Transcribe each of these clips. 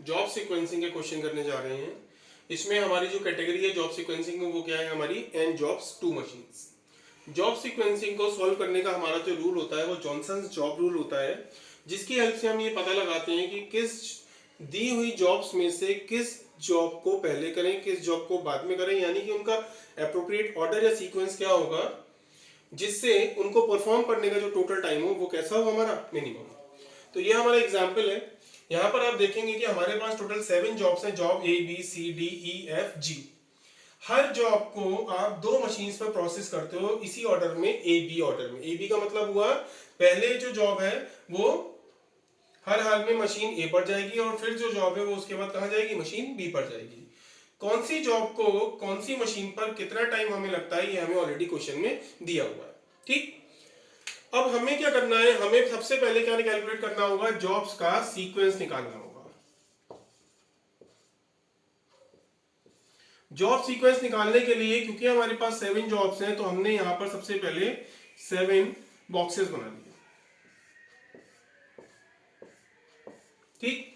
Job sequencing के question करने जा रहे हैं। इसमें हमारी जो कैटेगरी है जॉब सीक्वेंसिंग में वो क्या है हमारी n jobs to machines. Job sequencing को सॉल्व करने का हमारा जो रूल होता है वो जॉनसन जॉब रूल होता है, जिसकी हेल्प से हम ये पता लगाते हैं कि किस दी हुई जॉब्स में से किस जॉब को पहले करें, किस जॉब को बाद में करें, यानी कि उनका एप्रोप्रिएट ऑर्डर या सीक्वेंस क्या होगा जिससे उनको परफॉर्म करने का जो टोटल टाइम हो वो कैसा हो हमारा मिनिमम। तो ये हमारा एग्जाम्पल है। यहाँ पर आप देखेंगे कि हमारे पास टोटल 7 जॉब्स हैं, job A B C D E F G. हर जॉब को आप 2 मशीन्स पर प्रोसेस करते हो इसी ऑर्डर में, ए बी ऑर्डर में। ए बी का मतलब हुआ पहले जो जॉब है वो हर हाल में मशीन ए पर जाएगी और फिर जो जॉब है वो उसके बाद कहाँ जाएगी, मशीन बी पर जाएगी। कौन सी जॉब को कौन सी मशीन पर कितना टाइम हमें लगता है ये हमें ऑलरेडी क्वेश्चन में दिया हुआ है। ठीक, अब हमें क्या करना है, हमें सबसे पहले क्या कैलकुलेट करना होगा, जॉब्स का सीक्वेंस निकालना होगा। जॉब सीक्वेंस निकालने के लिए क्योंकि हमारे पास 7 जॉब्स हैं तो हमने यहां पर सबसे पहले 7 बॉक्सेस बना लिए। ठीक,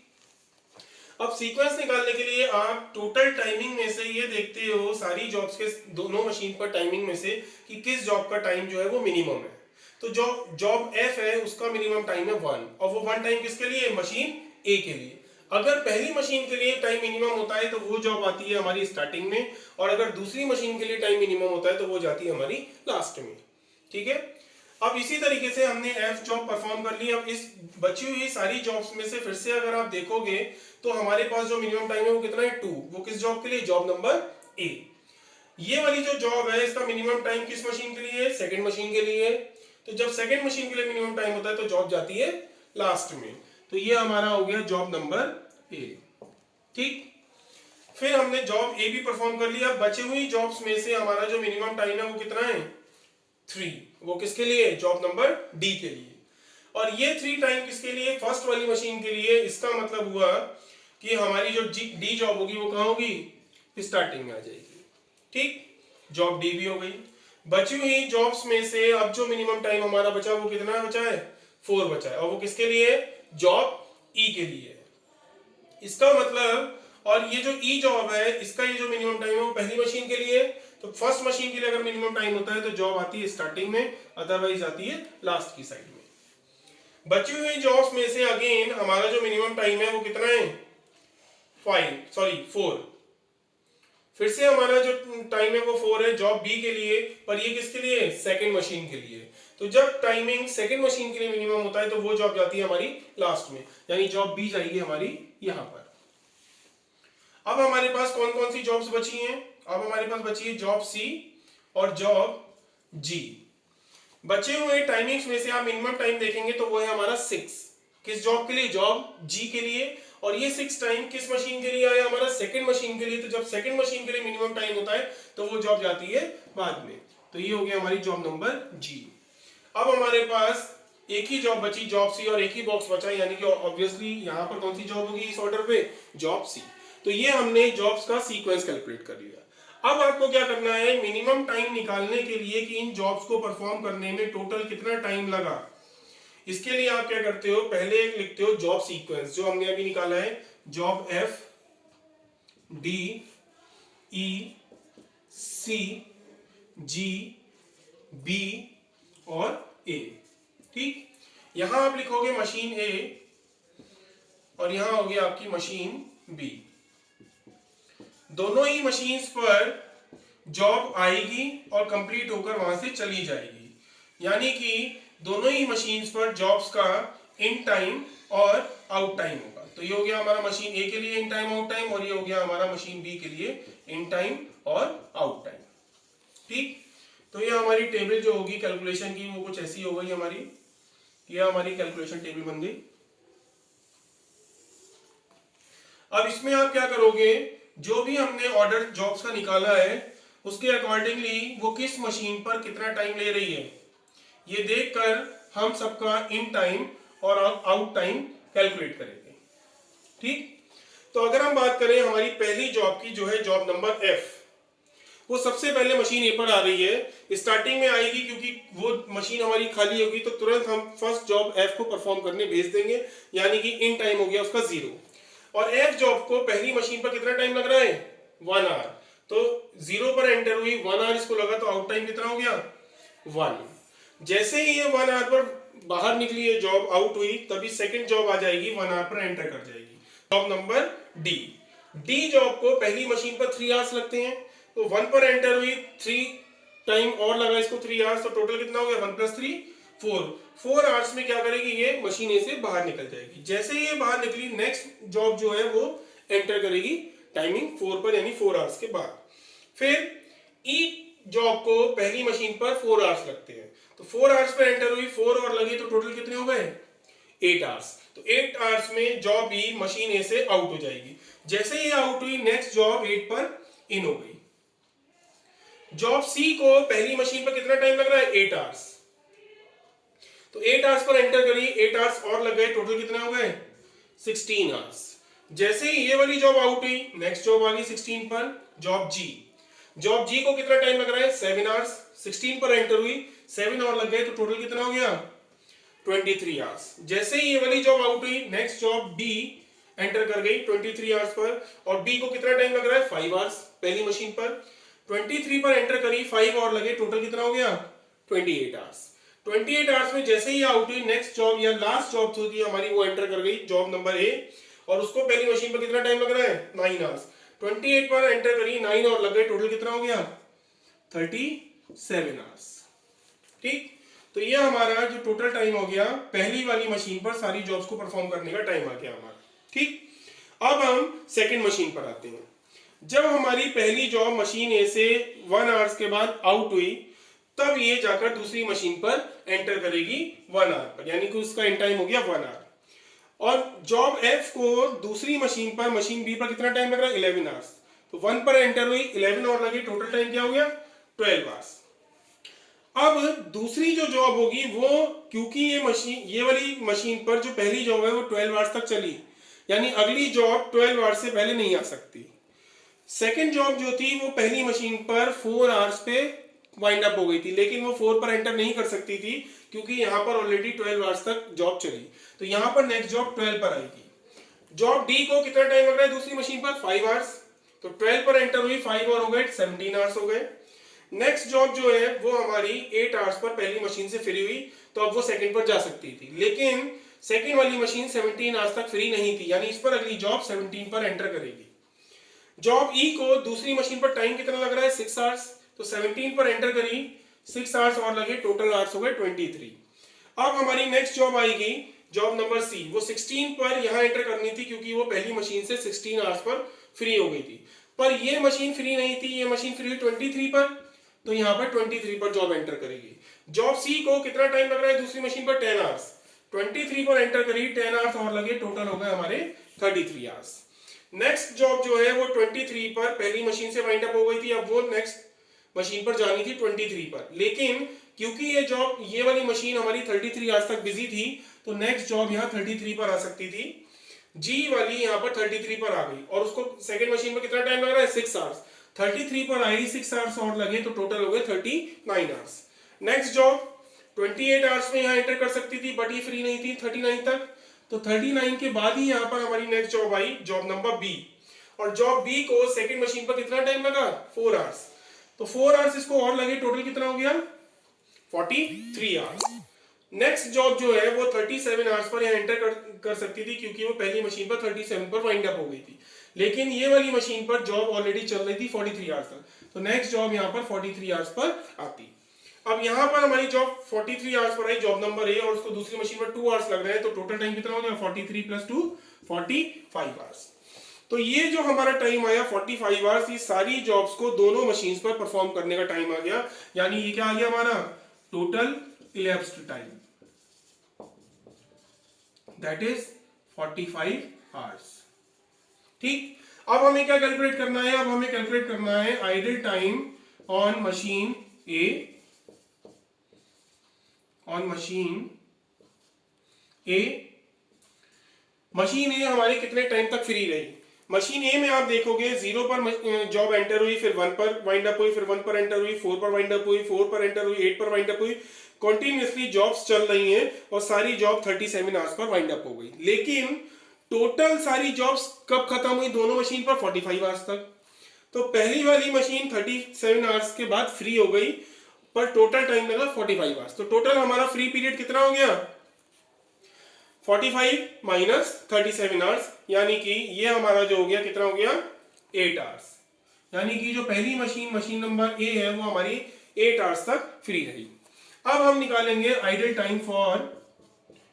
अब सीक्वेंस निकालने के लिए आप टोटल टाइमिंग में से ये देखते हो सारी जॉब्स के दोनों मशीन पर टाइमिंग में से कि किस जॉब का टाइम जो है वो मिनिमम है। तो जॉब एफ है उसका मिनिमम टाइम है 1 और वो 1 टाइम किसके लिए, मशीन ए के लिए। अगर पहली मशीन के लिए टाइम मिनिमम होता है तो वो जॉब आती है हमारी स्टार्टिंग में, और अगर दूसरी मशीन के लिए टाइम मिनिमम होता है तो वो जाती है हमारी लास्ट में। ठीक है, अब इसी तरीके से हमने एफ जॉब परफॉर्म कर ली। अब इस बची हुई सारी जॉब्स में से फिर से अगर आप देखोगे तो हमारे पास जो मिनिमम टाइम है वो कितना है 2। वो किस जॉब के लिए, जॉब नंबर ए। ये वाली जो जॉब है इसका मिनिमम टाइम किस मशीन के लिए, सेकंड मशीन के लिए। तो जब सेकंड मशीन के लिए मिनिमम टाइम होता है तो जॉब जाती है लास्ट में। तो ये हमारा हो गया जॉब नंबर ए। ठीक, फिर हमने जॉब ए भी परफॉर्म कर लिया। बची हुई जॉब्स में से हमारा जो मिनिमम टाइम है वो कितना है, 3। वो किसके लिए, जॉब नंबर डी के लिए। और ये 3 टाइम किसके लिए, फर्स्ट वाली मशीन के लिए। इसका मतलब हुआ कि हमारी जो डी जॉब होगी वो कहां होगी, स्टार्टिंग में आ जाएगी। ठीक, जॉब डी भी हो गई। बची हुई जॉब्स में से अब जो मिनिमम टाइम हमारा बचा वो कितना बचा है, 4 बचा है, और वो किसके लिए, जॉब ई के लिए। इसका मतलब, और ये जो ई जॉब है इसका ये जो मिनिमम टाइम है वो पहली मशीन के लिए। तो फर्स्ट मशीन के लिए अगर मिनिमम टाइम होता है तो जॉब आती है स्टार्टिंग में, अदरवाइज आती है लास्ट की साइड में। बची हुई जॉब्स में से अगेन हमारा जो मिनिमम टाइम है वो कितना है, 4। फिर से हमारा जो टाइम है वो 4 है जॉब बी के लिए, पर ये किसके लिए, सेकंड मशीन के लिए। तो जब टाइमिंग सेकंड मशीन के लिए मिनिमम होता है तो वो जॉब जाती है हमारी लास्ट में, यानी जॉब बी जाएगी हमारी यहां पर। अब हमारे पास कौन कौन सी जॉब्स बची हैं, अब हमारे पास बची है जॉब सी और जॉब जी। बचे हुए टाइमिंग्स में से आप मिनिमम टाइम देखेंगे तो वो है हमारा 6। किस जॉब के लिए, जॉब जी के लिए। और ये 6 टाइम किस मशीन के लिए आया, हमारा सेकंड मशीन के लिए। तो जब सेकंड मशीन के लिए मिनिमम टाइम होता है तो वो जॉब जाती है बाद में। तो ये हो गया हमारी जॉब नंबर जी। अब हमारे पास एक ही जॉब बची, जॉब सी, और एक ही बॉक्स बचा, यानी कि ऑब्वियसली यहां पर कौन सी जॉब होगी इस ऑर्डर पे, जॉब सी। तो ये हमने जॉब्स का सीक्वेंस कैलकुलेट कर लिया। अब आपको क्या करना है, मिनिमम टाइम निकालने के लिए कि इन जॉब्स को परफॉर्म करने में टोटल कितना टाइम लगा। इसके लिए आप क्या करते हो, पहले एक लिखते हो जॉब सीक्वेंस जो हमने अभी निकाला है, जॉब एफ डी ई सी जी बी और ए। ठीक, यहां आप लिखोगे मशीन ए और यहां होगी आपकी मशीन बी। दोनों ही मशीन्स पर जॉब आएगी और कंप्लीट होकर वहां से चली जाएगी, यानी कि दोनों ही मशीन्स पर जॉब्स का इन टाइम और आउट टाइम होगा। तो ये हो गया हमारा मशीन ए के लिए इन टाइम आउट टाइम, और ये हो गया हमारा मशीन बी के लिए इन टाइम और आउट टाइम। ठीक, तो ये हमारी टेबल जो होगी कैलकुलेशन की वो कुछ ऐसी हो गई हमारी, ये हमारी कैलकुलेशन टेबल बन गई। अब इसमें आप क्या करोगे, जो भी हमने ऑर्डर जॉब्स का निकाला है उसके अकॉर्डिंगली वो किस मशीन पर कितना टाइम ले रही है ये देखकर हम सबका इन टाइम और आउट टाइम कैलकुलेट करेंगे। ठीक, तो अगर हम बात करें हमारी पहली जॉब की जो है जॉब नंबर एफ, वो सबसे पहले मशीन ए पर आ रही है, स्टार्टिंग में आएगी क्योंकि वो मशीन हमारी खाली होगी तो तुरंत हम फर्स्ट जॉब एफ को परफॉर्म करने भेज देंगे, यानी कि इन टाइम हो गया उसका 0। और एफ जॉब को पहली मशीन पर कितना टाइम लग रहा है 1 आवर, तो 0 पर एंटर हुई 1 आवर इसको लगा, तो आउट टाइम कितना हो गया 1। जैसे ही ये 1 आवर पर बाहर निकली है जॉब, आउट हुई, तभी सेकंड जॉब आ जाएगी 1 आवर पर एंटर कर जाएगी। Job number D, D job को पहली मशीन पर 3 आवर्स लगते हैं, तो 1 पर एंटर हुई, 3 टाइम और लगा इसको 3 आवर्स, तो टोटल कितना हो गया 1 + 3 4 आवर्स में क्या करेगी ये मशीन से बाहर निकल जाएगी। जैसे ही ये बाहर निकली नेक्स्ट जॉब जो है वो एंटर करेगी टाइमिंग 4 पर, यानी 4 आवर्स के बाद। फिर ई जॉब को पहली मशीन पर 4 आवर्स लगते हैं, तो 4 आवर्स पर एंटर हुई, 4 और लगी, तो टोटल कितने हो गए 8 आवर्स। तो 8 आवर्स में जॉब ई मशीन ए से आउट हो जाएगी। जैसे ही आउट हुई नेक्स्ट जॉब 8 पर इन हो गई। जॉब सी को पहली मशीन पर कितना टाइम लग रहा है 8 आवर्स, तो 8 आवर्स पर एंटर करी, 8 आवर्स और लग गए, टोटल कितने हो गए 16 आवर्स। जैसे ही ये वाली जॉब आउट हुई नेक्स्ट जॉब आ गई 16 पर, जॉब जी। जॉब जी को कितना टाइम लग रहा है 7 आवर्स, 16 पर एंटर हुई, 7 और लग गए, तो टोटल कितना हो गया 23 आवर्स। जैसे ही ये वाली जॉब आउट हुई नेक्स्ट जॉब बी एंटर कर गई 23 आवर्स पर, और बी को कितना टाइम लग रहा है 5 आवर्स पहली मशीन पर, 23 पर एंटर करी, 5 और लगे, टोटल कितना हो गया 28 आवर्स। 28 आवर्स में जैसे ही आउट हुई नेक्स्ट जॉब या लास्ट जॉब होती है हमारी वो एंटर कर गई जॉब नंबर ए, और उसको पहली मशीन पर कितना टाइम लग रहा है 9 आवर्स। 28 पर एंटर करी, 9 और लग गए, टोटल कितना हो गया 37 आवर्स। ठीक, तो ये हमारा जो टोटल टाइम हो गया पहली वाली मशीन पर सारी जॉब्स को परफॉर्म करने का टाइम आ गया हमारा। ठीक, अब हम सेकंड मशीन पर आते हैं। जब हमारी पहली जॉब मशीन ए से 1 आवर्स के बाद आउट हुई, तब ये जाकर दूसरी मशीन पर एंटर करेगी 1 आवर पर, यानी कि उसका एंड टाइम हो गया 1 आवर। और जॉब एफ को दूसरी मशीन पर, मशीन बी पर कितना टाइम लग रहा है 11 आवर्स, तो 1 पर एंटर हुई, 11 और लगी, टोटल टाइम क्या हो गया 12 आवर्स। अब दूसरी जो जॉब होगी वो, क्योंकि ये वाली मशीन पर जो पहली जॉब है वो 12 आवर्स तक चली, यानी अगली जॉब 12 आवर्स से पहले नहीं आ सकती। सेकेंड जॉब जो थी वो पहली मशीन पर 4 आवर्स पे वाइंड अप हो गई थी, लेकिन वो 4 पर एंटर नहीं कर सकती थी क्योंकि यहाँ पर ऑलरेडी 12 आवर्स तक जॉब चली, तो यहाँ पर नेक्स्ट जॉब 12 पर आएगी। जॉब डी को कितना टाइम लग रहा है दूसरी मशीन पर 5 आवर्स, तो 12 पर एंटर हुई, 5 और हो गए 17 आवर्स हो गए। नेक्स्ट जॉब जो है वो हमारी 8 आवर्स पर पहली मशीन से फ्री हुई, तो अब वो सेकंड पर जा सकती थी, लेकिन सेकंड वाली मशीन 17 आवर्स तक फ्री नहीं थी, यानी इस पर अगली जॉब 17 पर एंटर करेगी। जॉब ई को दूसरी मशीन पर टाइम कितना लग रहा है 6 आवर्स, तो 17 पर एंटर करी, 6 आवर्स और लगे, टोटल आवर्स हो गए 23। अब हमारी नेक्स्ट जॉब आएगी जॉब नंबर सी, वो 16 पर यहां एंटर करनी थी क्योंकि वो पहली मशीन से 16 आवर्स पर फ्री हो गई थी, पर ये मशीन फ्री नहीं थी, ये मशीन फ्री हुई 23 पर, तो यहां पर 23 पर जॉब एंटर करेगी। जॉब सी को कितना टाइम लग रहा है दूसरी मशीन पर 10 आवर्स, 23 पर एंटर करी, 10 आवर्स और लगे, टोटल हो गए हमारे 33 आवर्स। नेक्स्ट जॉब जो है वो 23 पर पहली मशीन से वाइंड अप हो गई थी, अब वो नेक्स्ट मशीन पर जानी थी 23 पर, लेकिन क्योंकि ये वाली मशीन हमारी 33 आवर्स तक बिजी थी, तो नेक्स्ट जॉब यहाँ 33 पर आ सकती थी। जी वाली यहाँ पर 33 पर आ गई, और उसको सेकंड मशीन पर कितना टाइम लग रहा है 6 आवर्स, 33 पर आई, 6 आवर्स और लगे, तो टोटल हो गए 39 आवर्स। नेक्स्ट जॉब 28 आवर्स में यहाँ एंटर कर सकती थी, बट ये फ्री नहीं थी 39 तक, तो 39 के बाद ही यहाँ पर हमारी next job I job number B, और जॉब बी को सेकंड मशीन पर कितना टाइम लगा 4 आवर्स, तो 4 आवर्स इसको और लगे, टोटल कितना हो गया 43 आवर्स। नेक्स्ट जॉब जो है वो 37 आवर्स पर यहाँ एंटर कर सकती थी क्योंकि वो पहली मशीन पर 37 पर वाइंड अप हो गई थी, लेकिन ये वाली मशीन पर जॉब ऑलरेडी चल रही थी 43 आवर्स तक, तो नेक्स्ट जॉब यहाँ पर 43 आवर्स पर आती। अब यहाँ पर हमारी job 43 hours per I job number A, और उसको दूसरी मशीन पर 2 आवर्स लग रहे हैं, तो टोटल टाइम कितना हो गया 43 + 2 45 आवर्स। तो ये जो हमारा टाइम आया 45 आवर्स, ये सारी जॉब्स को दोनों मशीन्स पर परफॉर्म करने का टाइम आ गया, यानी ये क्या आ गया हमारा total elapsed time, that is 45 hours. ठीक, अब हमें क्या कैलकुलेट करना है, अब हमें कैलकुलेट करना है idle time on machine A, on machine A. Machine A हमारी कितने टाइम तक फ्री रही, मशीन ए में आप देखोगे 0 पर जॉब एंटर हुई, फिर 1 पर वाइंड अप हुई, फिर 1 पर एंटर हुई, 4 पर वाइंड अप हुई, 4 पर एंटर हुई, 8 पर वाइंड अप हुई, कंटिन्यूअसली जॉब्स चल रही हैं और सारी job 37 hours per wind up हो गई। लेकिन टोटल सारी जॉब्स कब खत्म हुई दोनों मशीन पर? 45 आवर्स तक। तो पहली वाली मशीन 37 आवर्स के बाद फ्री हो गई, पर टोटल टाइम लगा 45 आवर्स। तो टोटल हमारा फ्री पीरियड कितना हो गया? 45 माइनस 37 आवर्स, यानी कि ये हमारा जो हो गया कितना हो गया? 8 आवर्स। यानी कि जो पहली मशीन, मशीन नंबर ए है, वो हमारी 8 आवर्स तक फ्री रही। अब हम निकालेंगे आइडल टाइम फॉर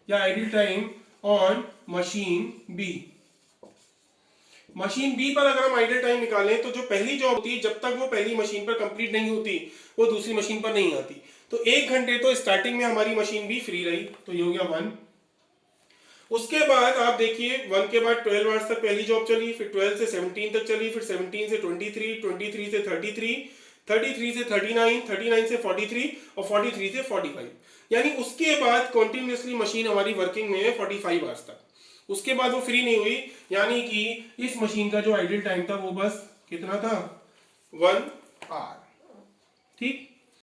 या idle time on machine B. Machine B पर अगर हम आइडल टाइम निकालें तो जो पहली जॉब होती है, जब तक वो पहली मशीन पर कंप्लीट नहीं होती, वो दूसरी मशीन पर नहीं आती। तो 1 घंटे तो स्टार्टिंग में हमारी मशीन बी फ्री रही, तो ये हो गया 1। उसके बाद आप देखिए 1 के बाद 12 आवर्स तक पहली जॉब चली, फिर 12 से 17 तक चली, फिर 17 से 23, 23 से 33, 33 से 39, 39 से 43 और 43 से 45। यानी उसके बाद कंटिन्यूअसली मशीन हमारी वर्किंग में है 45 आवर्स तक। उसके बाद वो फ्री नहीं हुई, यानी कि इस मशीन का जो आइडल टाइम था वो बस कितना था? 1 आवर। ठीक।